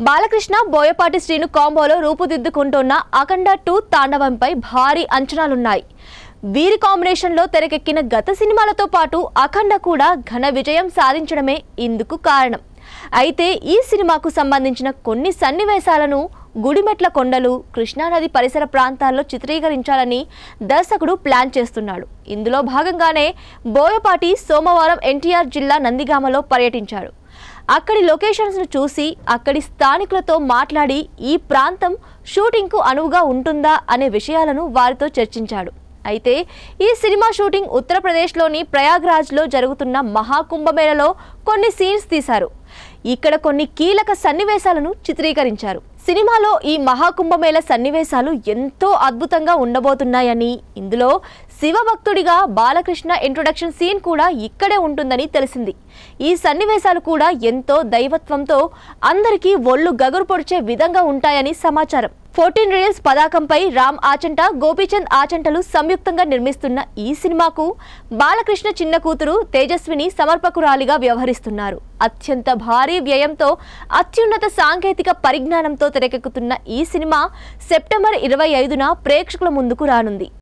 బాలకృష్ణ బోయపాటి శ్రీను కాంబోలో రూపుదిద్దుకుంటున్న అఖండ 2 తాండవంపై భారీ అంచనాలున్నాయి. వీరి కాంబినేషన్లో తెరకెక్కిన గత సినిమాలతో పాటు అఖండ కూడా ఘన విజయం సాధించడమే ఇందుకు కారణం. అయితే ఈ సినిమాకు సంబంధించిన కొన్ని సన్నివేశాలను గుడిమెట్ల కొండలు, కృష్ణానది పరిసర ప్రాంతాల్లో చిత్రీకరించాలని దర్శకుడు ప్లాన్ చేస్తున్నాడు. ఇందులో భాగంగానే బోయపాటి సోమవారం ఎన్టీఆర్ జిల్లా నందిగామలో పర్యటించాడు. అక్కడి లొకేషన్స్ ను చూసి అక్కడి స్థానికులతో మాట్లాడి ఈ ప్రాంతం షూటింగ్కు అనువుగా ఉంటుందా అనే విషయాలను వారితో చర్చించాడు. అయితే ఈ సినిమా షూటింగ్ ఉత్తరప్రదేశ్లోని ప్రయాగ్రాజ్లో జరుగుతున్న మహాకుంభమేళలో కొన్ని సీన్స్ తీశారు. ఇక్కడ కొన్ని కీలక సన్నివేశాలను చిత్రీకరించారు. సినిమాలో ఈ మహాకుంభమేళ సన్నివేశాలు ఎంతో అద్భుతంగా ఉండబోతున్నాయని, ఇందులో శివభక్తుడిగా బాలకృష్ణ ఇంట్రొడక్షన్ సీన్ కూడా ఇక్కడే ఉంటుందని తెలిసింది. ఈ సన్నివేశాలు కూడా ఎంతో దైవత్వంతో అందరికీ ఒళ్ళు గగురు పొడిచే విధంగా ఉంటాయని సమాచారం. 14 రీల్స్ పతాకంపై రామ్ ఆచంట, గోపీచంద్ ఆచంటలు సంయుక్తంగా నిర్మిస్తున్న ఈ సినిమాకు బాలకృష్ణ చిన్న కూతురు తేజస్విని సమర్పకురాలిగా వ్యవహరిస్తున్నారు. అత్యంత భారీ వ్యయంతో అత్యున్నత సాంకేతిక పరిజ్ఞానంతో తెరకెక్కుతున్న ఈ సినిమా సెప్టెంబర్ 25న ప్రేక్షకుల ముందుకు రానుంది.